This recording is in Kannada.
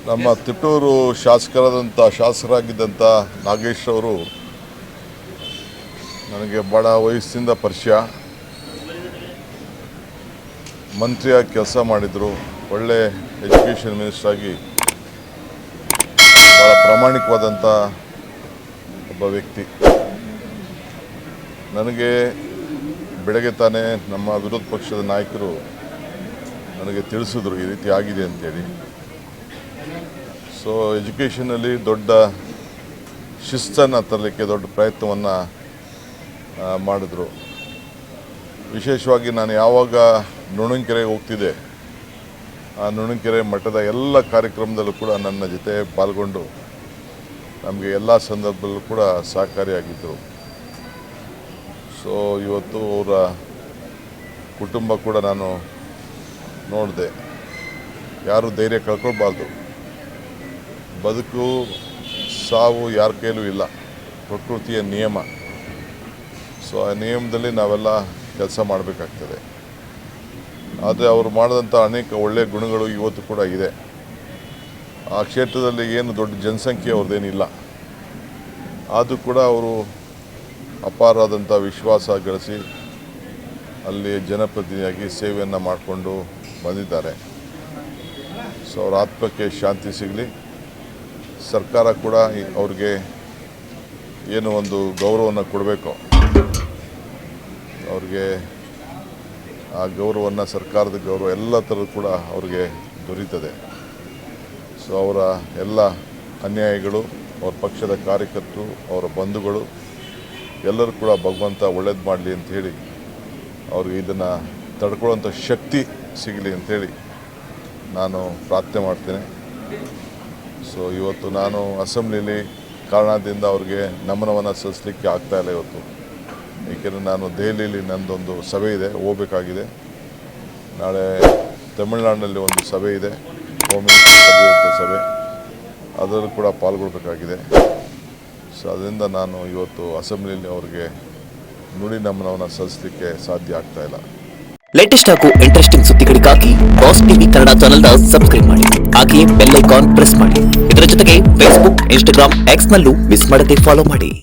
ನಮ್ಮ ತಿಟ್ಟೂರು ಶಾಸಕರಾಗಿದ್ದಂಥ ನಾಗೇಶ್ ಅವರು ನನಗೆ ಭಾಳ ವಯಸ್ಸಿಂದ ಪರಿಚಯ. ಮಂತ್ರಿಯಾಗಿ ಕೆಲಸ ಮಾಡಿದರು. ಒಳ್ಳೆ ಎಜುಕೇಷನ್ ಮಿನಿಸ್ಟರ್ ಆಗಿ ಭಾಳ ಪ್ರಾಮಾಣಿಕವಾದಂಥ ಒಬ್ಬ ವ್ಯಕ್ತಿ. ನನಗೆ ಬೆಳಗ್ಗೆ ತಾನೇ ನಮ್ಮ ವಿರೋಧ ಪಕ್ಷದ ನಾಯಕರು ನನಗೆ ತಿಳಿಸಿದ್ರು ಈ ರೀತಿ ಆಗಿದೆ ಅಂತೇಳಿ. ಸೊ ಎಜುಕೇಷನಲ್ಲಿ ದೊಡ್ಡ ಶಿಸ್ತನ್ನು ತರಲಿಕ್ಕೆ ದೊಡ್ಡ ಪ್ರಯತ್ನವನ್ನು ಮಾಡಿದ್ರು. ವಿಶೇಷವಾಗಿ ನಾನು ಯಾವಾಗ ನುಣಂಕೆರೆಗೆ ಹೋಗ್ತಿದ್ದೆ, ಆ ನುಣಂಕೆರೆ ಮಠದ ಎಲ್ಲ ಕಾರ್ಯಕ್ರಮದಲ್ಲೂ ಕೂಡ ನನ್ನ ಜೊತೆ ಪಾಲ್ಗೊಂಡು ನಮಗೆ ಎಲ್ಲ ಸಂದರ್ಭದಲ್ಲೂ ಕೂಡ ಸಹಕಾರಿಯಾಗಿದ್ದರು. ಸೊ ಇವತ್ತು ಅವರ ಕುಟುಂಬ ಕೂಡ ನಾನು ನೋಡಿದೆ. ಯಾರು ಧೈರ್ಯ ಕಳ್ಕೊಳ್ಬಾರ್ದು. ಬದುಕು ಸಾವು ಯಾರ ಕೈಲೂ ಇಲ್ಲ, ಪ್ರಕೃತಿಯ ನಿಯಮ. ಸೊ ಆ ನಿಯಮದಲ್ಲಿ ನಾವೆಲ್ಲ ಕೆಲಸ ಮಾಡಬೇಕಾಗ್ತದೆ. ಆದರೆ ಅವರು ಮಾಡಿದಂಥ ಅನೇಕ ಒಳ್ಳೆಯ ಗುಣಗಳು ಇವತ್ತು ಕೂಡ ಇದೆ. ಆ ಕ್ಷೇತ್ರದಲ್ಲಿ ಏನು ದೊಡ್ಡ ಜನಸಂಖ್ಯೆ ಅವ್ರದ್ದೇನಿಲ್ಲ, ಆದರೂ ಕೂಡ ಅವರು ಅಪಾರವಾದಂಥ ವಿಶ್ವಾಸ ಗಳಿಸಿ ಅಲ್ಲಿ ಜನಪ್ರತಿನಿಧಿಯಾಗಿ ಸೇವೆಯನ್ನು ಮಾಡಿಕೊಂಡು ಬಂದಿದ್ದಾರೆ. ಸೊ ಅವರ ಆತ್ಮಕ್ಕೆ ಶಾಂತಿ ಸಿಗಲಿ. ಸರ್ಕಾರ ಕೂಡ ಅವ್ರಿಗೆ ಏನು ಒಂದು ಗೌರವವನ್ನು ಕೊಡಬೇಕು, ಅವ್ರಿಗೆ ಆ ಗೌರವವನ್ನು, ಸರ್ಕಾರದ ಗೌರವ ಎಲ್ಲ ಥರದ್ದು ಕೂಡ ಅವ್ರಿಗೆ ದೊರೀತದೆ. ಸೊ ಅವರ ಎಲ್ಲ ಅನ್ಯಾಯಗಳು, ಅವ್ರ ಪಕ್ಷದ ಕಾರ್ಯಕರ್ತರು, ಅವರ ಬಂಧುಗಳು ಎಲ್ಲರೂ ಕೂಡ ಭಗವಂತ ಒಳ್ಳೇದು ಮಾಡಲಿ ಅಂಥೇಳಿ, ಅವ್ರಿಗೆ ಇದನ್ನು ತಡ್ಕೊಳ್ಳೋಂಥ ಶಕ್ತಿ ಸಿಗಲಿ ಅಂಥೇಳಿ ನಾನು ಪ್ರಾರ್ಥನೆ ಮಾಡ್ತೇನೆ. ಸೊ ಇವತ್ತು ನಾನು ಅಸೆಂಬ್ಲಿಲಿ ಕಾರಣದಿಂದ ಅವ್ರಿಗೆ ನಮನವನ್ನು ಸಲ್ಲಿಸಲಿಕ್ಕೆ ಆಗ್ತಾಯಿಲ್ಲ ಇವತ್ತು. ಏಕೆಂದರೆ ನಾನು ದೆಹಲಿಯಲ್ಲಿ ನನ್ನದೊಂದು ಸಭೆ ಇದೆ, ಹೋಗಬೇಕಾಗಿದೆ. ನಾಳೆ ತಮಿಳುನಾಡಿನಲ್ಲಿ ಒಂದು ಸಭೆ ಇದೆ, ಹೋಮ್ ಮಿನಿಸ್ಟರ್ ಸಭೆ, ಅದರಲ್ಲೂ ಕೂಡ ಪಾಲ್ಗೊಳ್ಬೇಕಾಗಿದೆ. ಸೊ ಅದರಿಂದ ನಾನು ಇವತ್ತು ಅಸೆಂಬ್ಲಿಯಲ್ಲಿ ಅವ್ರಿಗೆ ನುಡಿ ನಮನವನ್ನು ಸಲ್ಲಿಸಲಿಕ್ಕೆ ಸಾಧ್ಯ ಆಗ್ತಾಯಿಲ್ಲ. ಲೇಟೆಸ್ಟ್ ಹಾಗೂ ಇಂಟ್ರೆಸ್ಟಿಂಗ್ ಸುದ್ದಿಗಳಿಗಾಗಿ ಬಾಸ್ ಟಿವಿ ಕನ್ನಡ ಚಾನೆಲ್ನ ಸಬ್ಸ್ಕ್ರೈಬ್ ಮಾಡಿ. ಹಾಗೆಯೇ ಬೆಲ್ ಐಕಾನ್ ಪ್ರೆಸ್ ಮಾಡಿ. ಇದರ ಜೊತೆಗೆ ಫೇಸ್ಬುಕ್, ಇನ್ಸ್ಟಾಗ್ರಾಮ್, ಎಕ್ಸ್ ನಲ್ಲೂ ಮಿಸ್ ಮಾಡದೆ ಫಾಲೋ ಮಾಡಿ.